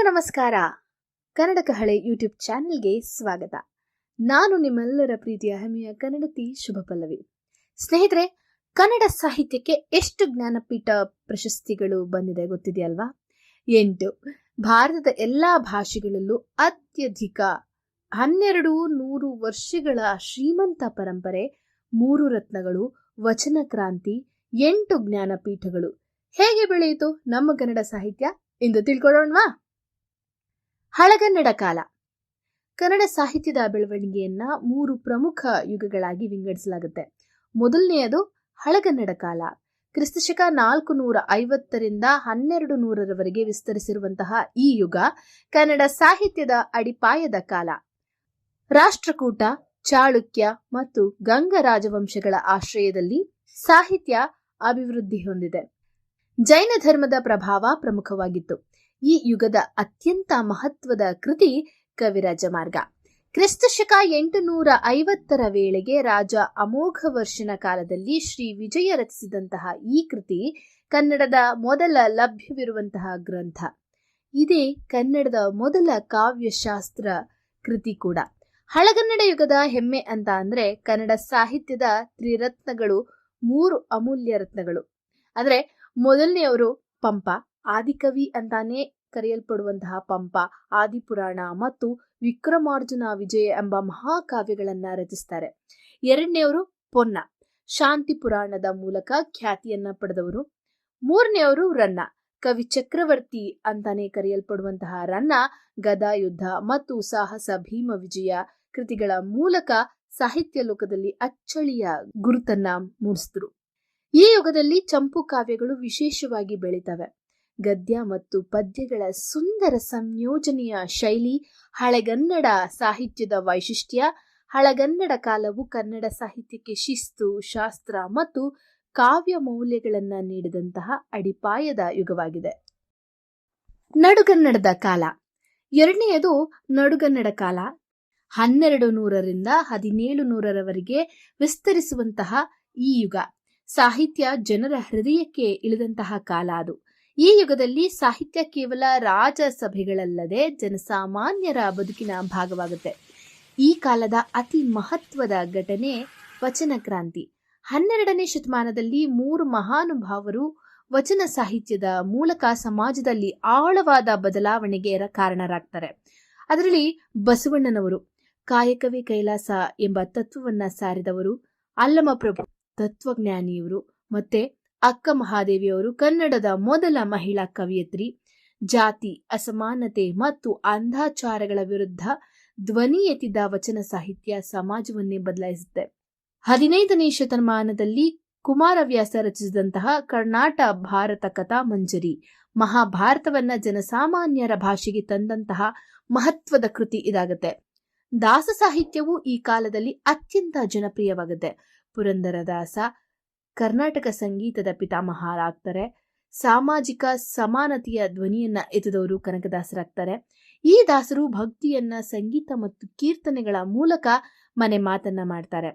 ಎಲ್ಲರಿಗೂ ನಮಸ್ಕಾರ. ಕನ್ನಡ ಕಹಳೆ ಯೂಟ್ಯೂಬ್ ಚಾನೆಲ್ಗೆ ಸ್ವಾಗತ. ನಾನು ನಿಮ್ಮೆಲ್ಲರ ಪ್ರೀತಿಯ ಹೆಮ್ಮೆಯ ಕನ್ನಡತಿ ಶುಭ ಪಲ್ಲವಿ. ಸ್ನೇಹಿತರೆ, ಕನ್ನಡ ಸಾಹಿತ್ಯಕ್ಕೆ ಎಷ್ಟು ಜ್ಞಾನಪೀಠ ಪ್ರಶಸ್ತಿಗಳು ಬಂದಿದೆ ಗೊತ್ತಿದೆಯಲ್ವಾ? 8. ಭಾರತದ ಎಲ್ಲಾ ಭಾಷೆಗಳಲ್ಲೂ ಅತ್ಯಧಿಕ 1200 ವರ್ಷಗಳ ಶ್ರೀಮಂತ ಪರಂಪರೆ, 3 ರತ್ನಗಳು, ವಚನ ಕ್ರಾಂತಿ, 8 ಜ್ಞಾನಪೀಠಗಳು. ಹೇಗೆ ಬೆಳೆಯಿತು ನಮ್ಮ ಕನ್ನಡ ಸಾಹಿತ್ಯ ಎಂದು ತಿಳ್ಕೊಳ್ಳೋಣವಾ? ಹಳಗನ್ನಡ ಕಾಲ. ಕನ್ನಡ ಸಾಹಿತ್ಯದ ಬೆಳವಣಿಗೆಯನ್ನ 3 ಪ್ರಮುಖ ಯುಗಗಳಾಗಿ ವಿಂಗಡಿಸಲಾಗುತ್ತೆ. ಮೊದಲನೆಯದು ಹಳಗನ್ನಡ ಕಾಲ. ಕ್ರಿಸ್ತಶಕ 450ರಿಂದ 1200ರವರೆಗೆ ವಿಸ್ತರಿಸಿರುವಂತಹ ಈ ಯುಗ ಕನ್ನಡ ಸಾಹಿತ್ಯದ ಅಡಿಪಾಯದ ಕಾಲ. ರಾಷ್ಟ್ರಕೂಟ, ಚಾಳುಕ್ಯ ಮತ್ತು ಗಂಗ ರಾಜವಂಶಗಳ ಆಶ್ರಯದಲ್ಲಿ ಸಾಹಿತ್ಯ ಅಭಿವೃದ್ಧಿ ಹೊಂದಿದೆ. ಜೈನ ಧರ್ಮದ ಪ್ರಭಾವ ಪ್ರಮುಖವಾಗಿತ್ತು. ಈ ಯುಗದ ಅತ್ಯಂತ ಮಹತ್ವದ ಕೃತಿ ಕವಿರಾಜ ಮಾರ್ಗ. ಕ್ರಿಸ್ತಶಕ 850ರ ವೇಳೆಗೆ ರಾಜ ಅಮೋಘವರ್ಷನ ಕಾಲದಲ್ಲಿ ಶ್ರೀ ವಿಜಯ ರಚಿಸಿದಂತಹ ಈ ಕೃತಿ ಕನ್ನಡದ ಮೊದಲ ಲಭ್ಯವಿರುವಂತಹ ಗ್ರಂಥ. ಇದೇ ಕನ್ನಡದ ಮೊದಲ ಕಾವ್ಯಶಾಸ್ತ್ರ ಕೃತಿ ಕೂಡ. ಹಳಗನ್ನಡ ಯುಗದ ಹೆಮ್ಮೆ ಅಂತ ಅಂದ್ರೆ ಕನ್ನಡ ಸಾಹಿತ್ಯದ ತ್ರಿರತ್ನಗಳು, 3 ಅಮೂಲ್ಯ ರತ್ನಗಳು. ಅಂದ್ರೆ ಮೊದಲನೆಯವರು ಪಂಪ, ಆದಿಕವಿ ಅಂತಾನೆ ಕರೆಯಲ್ಪಡುವಂತಹ ಪಂಪ, ಆದಿಪುರಾಣ ಮತ್ತು ವಿಕ್ರಮಾರ್ಜುನ ವಿಜಯ ಎಂಬ ಮಹಾಕಾವ್ಯಗಳನ್ನ ರಚಿಸ್ತಾರೆ. ಎರಡನೆಯವರು ಪೊನ್ನ, ಶಾಂತಿ ಪುರಾಣದ ಮೂಲಕ ಖ್ಯಾತಿಯನ್ನ ಪಡೆದವರು. ಮೂರನೆಯವರು ರನ್ನ, ಕವಿ ಚಕ್ರವರ್ತಿ ಅಂತಾನೆ ಕರೆಯಲ್ಪಡುವಂತಹ ರನ್ನ ಗದಾಯುದ್ಧ ಮತ್ತು ಸಾಹಸ ಭೀಮ ವಿಜಯ ಕೃತಿಗಳ ಮೂಲಕ ಸಾಹಿತ್ಯ ಲೋಕದಲ್ಲಿ ಅಚ್ಚಳಿಯ ಗುರುತನ್ನ ಮೂಡಿಸಿದ್ರು. ಈ ಯುಗದಲ್ಲಿ ಚಂಪು ಕಾವ್ಯಗಳು ವಿಶೇಷವಾಗಿ ಬೆಳೀತವೆ. ಗದ್ಯ ಮತ್ತು ಪದ್ಯಗಳ ಸುಂದರ ಸಂಯೋಜನೆಯ ಶೈಲಿ ಹಳೆಗನ್ನಡ ಸಾಹಿತ್ಯದ ವೈಶಿಷ್ಟ್ಯ. ಹಳಗನ್ನಡ ಕಾಲವು ಕನ್ನಡ ಸಾಹಿತ್ಯಕ್ಕೆ ಶಿಸ್ತು, ಶಾಸ್ತ್ರ ಮತ್ತು ಕಾವ್ಯ ಮೌಲ್ಯಗಳನ್ನ ನೀಡಿದಂತಹ ಅಡಿಪಾಯದ ಯುಗವಾಗಿದೆ. ನಡುಗನ್ನಡದ ಕಾಲ. ಎರಡನೆಯದು ನಡುಗನ್ನಡ ಕಾಲ. 1200ರಿಂದ 1700ರವರೆಗೆ ವಿಸ್ತರಿಸುವಂತಹ ಈ ಯುಗ ಸಾಹಿತ್ಯ ಜನರ ಹೃದಯಕ್ಕೆ ಇಳಿದಂತಹ ಕಾಲ ಅದು. ಈ ಯುಗದಲ್ಲಿ ಸಾಹಿತ್ಯ ಕೇವಲ ರಾಜಸಭೆಗಳಲ್ಲದೆ ಜನಸಾಮಾನ್ಯರ ಬದುಕಿನ ಭಾಗವಾಗುತ್ತೆ. ಈ ಕಾಲದ ಅತಿ ಮಹತ್ವದ ಘಟನೆ ವಚನ ಕ್ರಾಂತಿ. 12ನೇ ಶತಮಾನದಲ್ಲಿ 3 ಮಹಾನುಭಾವರು ವಚನ ಸಾಹಿತ್ಯದ ಮೂಲಕ ಸಮಾಜದಲ್ಲಿ ಆಳವಾದ ಬದಲಾವಣೆಗೆ ಕಾರಣರಾಗ್ತಾರೆ. ಅದರಲ್ಲಿ ಬಸವಣ್ಣನವರು ಕಾಯಕವೇ ಕೈಲಾಸ ಎಂಬ ತತ್ವವನ್ನ ಸಾರಿದವರು, ಅಲ್ಲಮಪ್ರಭು ತತ್ವಜ್ಞಾನಿಯವರು, ಮತ್ತೆ ಅಕ್ಕ ಮಹಾದೇವಿಯವರು ಕನ್ನಡದ ಮೊದಲ ಮಹಿಳಾ ಕವಿಯತ್ರಿ. ಜಾತಿ, ಅಸಮಾನತೆ ಮತ್ತು ಅಂಧಾಚಾರಗಳ ವಿರುದ್ಧ ಧ್ವನಿ ಎತ್ತಿದ ವಚನ ಸಾಹಿತ್ಯ ಸಮಾಜವನ್ನೇ ಬದಲಾಯಿಸುತ್ತೆ. 15ನೇ ಶತಮಾನದಲ್ಲಿ ಕುಮಾರವ್ಯಾಸ ರಚಿಸಿದಂತಹ ಕರ್ನಾಟ ಭಾರತ ಕಥಾ ಮಂಜರಿ ಮಹಾಭಾರತವನ್ನ ಜನಸಾಮಾನ್ಯರ ಭಾಷೆಗೆ ತಂದಂತಹ ಮಹತ್ವದ ಕೃತಿ ಇದಾಗುತ್ತೆ. ದಾಸ ಸಾಹಿತ್ಯವು ಈ ಕಾಲದಲ್ಲಿ ಅತ್ಯಂತ ಜನಪ್ರಿಯವಾಗುತ್ತೆ. ಪುರಂದರದಾಸ ಕರ್ನಾಟಕ ಸಂಗೀತದ ಪಿತಾಮಹರಾಗ್ತಾರೆ. ಸಾಮಾಜಿಕ ಸಮಾನತೆಯ ಧ್ವನಿಯನ್ನ ಎತ್ತಿದವರು ಕನಕದಾಸರಾಗ್ತಾರೆ. ಈ ದಾಸರು ಭಕ್ತಿಯನ್ನ ಸಂಗೀತ ಮತ್ತು ಕೀರ್ತನೆಗಳ ಮೂಲಕ ಮನೆ ಮಾತನ್ನ ಮಾಡ್ತಾರೆ.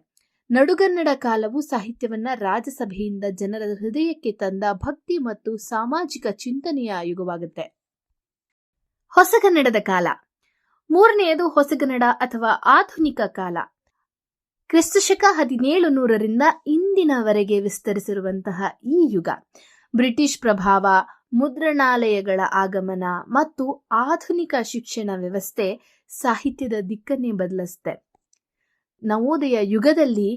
ನಡುಗನ್ನಡ ಕಾಲವು ಸಾಹಿತ್ಯವನ್ನ ರಾಜಸಭೆಯಿಂದ ಜನರ ಹೃದಯಕ್ಕೆ ತಂದ ಭಕ್ತಿ ಮತ್ತು ಸಾಮಾಜಿಕ ಚಿಂತನೆಯ ಯುಗವಾಗುತ್ತೆ. ಹೊಸಗನ್ನಡದ ಕಾಲ. ಮೂರನೆಯದು ಹೊಸಗನ್ನಡ ಅಥವಾ ಆಧುನಿಕ ಕಾಲ. ಕ್ರಿಸ್ತಶಕ 1700ರಿಂದ ಇಂದಿನವರೆಗೆ ವಿಸ್ತರಿಸಿರುವಂತಹ ಈ ಯುಗ ಬ್ರಿಟಿಷ್ ಪ್ರಭಾವ, ಮುದ್ರಣಾಲಯಗಳ ಆಗಮನ ಮತ್ತು ಆಧುನಿಕ ಶಿಕ್ಷಣ ವ್ಯವಸ್ಥೆ ಸಾಹಿತ್ಯದ ದಿಕ್ಕನ್ನೇ ಬದಲಿಸುತ್ತೆ. ನವೋದಯ ಯುಗದಲ್ಲಿ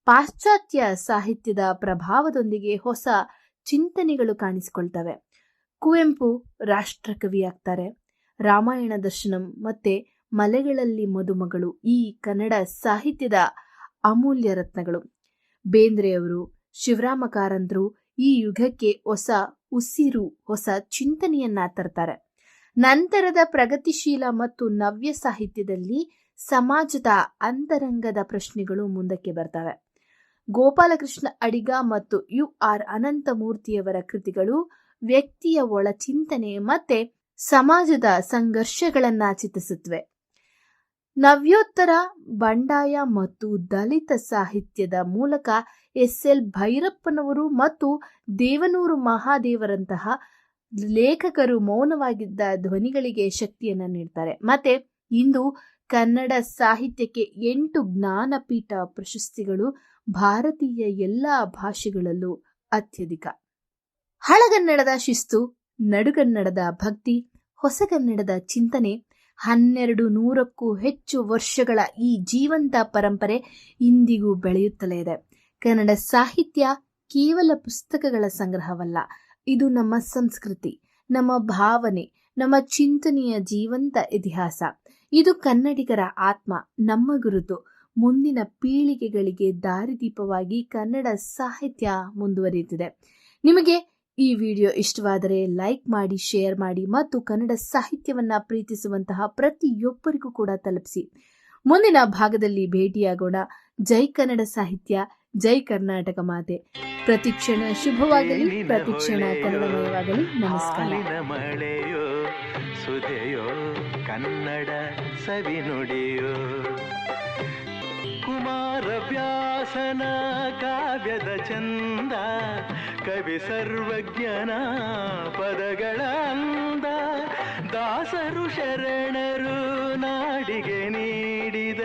ಪಾಶ್ಚಾತ್ಯ ಸಾಹಿತ್ಯದ ಪ್ರಭಾವದೊಂದಿಗೆ ಹೊಸ ಚಿಂತನೆಗಳು ಕಾಣಿಸಿಕೊಳ್ತವೆ. ಕುವೆಂಪು ರಾಷ್ಟ್ರಕವಿಯಾಗ್ತಾರೆ. ರಾಮಾಯಣ ದರ್ಶನಂ ಮತ್ತೆ ಮಲೆಗಳಲ್ಲಿ ಮದುಮಗಳು ಈ ಕನ್ನಡ ಸಾಹಿತ್ಯದ ಅಮೂಲ್ಯ ರತ್ನಗಳು. ಬೇಂದ್ರೆಯವರು, ಶಿವರಾಮ ಕಾರಂತರು ಈ ಯುಗಕ್ಕೆ ಹೊಸ ಉಸಿರು, ಹೊಸ ಚಿಂತನೆಯನ್ನ ತರ್ತಾರೆ. ನಂತರದ ಪ್ರಗತಿಶೀಲ ಮತ್ತು ನವ್ಯ ಸಾಹಿತ್ಯದಲ್ಲಿ ಸಮಾಜದ ಅಂತರಂಗದ ಪ್ರಶ್ನೆಗಳು ಮುಂದಕ್ಕೆ ಬರ್ತವೆ. ಗೋಪಾಲಕೃಷ್ಣ ಅಡಿಗ ಮತ್ತು UR ಅನಂತಮೂರ್ತಿಯವರ ಕೃತಿಗಳು ವ್ಯಕ್ತಿಯ ಒಳ ಚಿಂತನೆ ಮತ್ತೆ ಸಮಾಜದ ಸಂಘರ್ಷಗಳನ್ನ ಚಿತ್ರಿಸುತ್ತವೆ. ನವ್ಯೋತ್ತರ, ಬಂಡಾಯ ಮತ್ತು ದಲಿತ ಸಾಹಿತ್ಯದ ಮೂಲಕ SL ಭೈರಪ್ಪನವರು ಮತ್ತು ದೇವನೂರು ಮಹಾದೇವರಂತಹ ಲೇಖಕರು ಮೌನವಾಗಿದ್ದ ಧ್ವನಿಗಳಿಗೆ ಶಕ್ತಿಯನ್ನ ನೀಡ್ತಾರೆ. ಮತ್ತೆ ಇಂದು ಕನ್ನಡ ಸಾಹಿತ್ಯಕ್ಕೆ 8 ಜ್ಞಾನಪೀಠ ಪ್ರಶಸ್ತಿಗಳು, ಭಾರತೀಯ ಎಲ್ಲಾ ಭಾಷೆಗಳಲ್ಲೂ ಅತ್ಯಧಿಕ. ಹಳಗನ್ನಡದ ಶಿಸ್ತು, ನಡುಗನ್ನಡದ ಭಕ್ತಿ, ಹೊಸಗನ್ನಡದ ಚಿಂತನೆ, 1200ಕ್ಕೂ ಹೆಚ್ಚು ವರ್ಷಗಳ ಈ ಜೀವಂತ ಪರಂಪರೆ ಇಂದಿಗೂ ಬೆಳೆಯುತ್ತಲೇ ಇದೆ. ಕನ್ನಡ ಸಾಹಿತ್ಯ ಕೇವಲ ಪುಸ್ತಕಗಳ ಸಂಗ್ರಹವಲ್ಲ, ಇದು ನಮ್ಮ ಸಂಸ್ಕೃತಿ, ನಮ್ಮ ಭಾವನೆ, ನಮ್ಮ ಚಿಂತನೆಯ ಜೀವಂತ ಇತಿಹಾಸ. ಇದು ಕನ್ನಡಿಗರ ಆತ್ಮ, ನಮ್ಮ ಗುರುತು. ಮುಂದಿನ ಪೀಳಿಗೆಗಳಿಗೆ ದಾರಿದೀಪವಾಗಿ ಕನ್ನಡ ಸಾಹಿತ್ಯ ಮುಂದುವರಿಯುತ್ತಿದೆ. ನಿಮಗೆ ಈ ವಿಡಿಯೋ ಇಷ್ಟವಾದರೆ ಲೈಕ್ ಮಾಡಿ, ಶೇರ್ ಮಾಡಿ ಮತ್ತು ಕನ್ನಡ ಸಾಹಿತ್ಯವನ್ನ ಪ್ರೀತಿಸುವಂತಹ ಪ್ರತಿಯೊಬ್ಬರಿಗೂ ಕೂಡ ತಲುಪಿಸಿ. ಮುಂದಿನ ಭಾಗದಲ್ಲಿ ಭೇಟಿಯಾಗೋಣ. ಜೈ ಕನ್ನಡ ಸಾಹಿತ್ಯ, ಜೈ ಕರ್ನಾಟಕ ಮಾತೆ. ಪ್ರತಿಕ್ಷಣ ಶುಭವಾಗಲಿ, ಪ್ರತಿಕ್ಷಣ ಕನ್ನಡಮಯವಾಗಲಿ. ನಮಸ್ಕಾರ. ಮಳೆಯೋ ಸುಧೆಯೋ ಕನ್ನಡ ಸವಿನುಡಿಯೋ, ಕುಮಾರ ವ್ಯಾಸನ ಕಾವ್ಯದ ಚಂದ, ಕವಿ ಸರ್ವಜ್ಞನ ಪದಗಳ ಅಂದ, ದಾಸರು ಶರಣರು ನಾಡಿಗೆ ನೀಡಿದ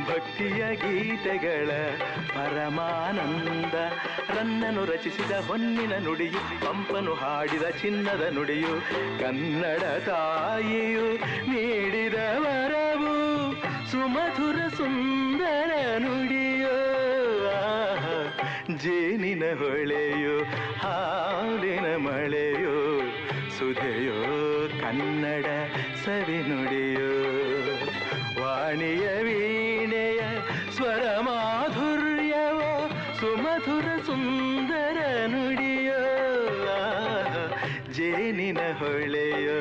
ಭಕ್ತಿಯ ಗೀತೆಗಳ ಪರಮಾನಂದ. ರನ್ನನು ರಚಿಸಿದ ಹೊನ್ನಿನ ನುಡಿಯು, ಪಂಪನು ಹಾಡಿದ ಚಿನ್ನದ ನುಡಿಯು, ಕನ್ನಡ ತಾಯಿಯು ನೀಡಿದ ವರವು ಸುಮಧುರ ಸುಂದರ ನುಡಿಯೋ. ಜೇನಿನ ಹೊಳೆಯೋ ಹಾಲಿನ ಮಳೆಯೋ ಸುಧೆಯೋ ಕನ್ನಡ ಸವಿನುಡಿಯೋ, ವಾಣಿಯ ವೀಣೆಯ ಸ್ವರ ಮಾಧುರ್ಯವೋ ಸುಮಧುರ ಸುಂದರ ನುಡಿಯೋ. ಜೇನಿನ ಹೊಳೆಯೋ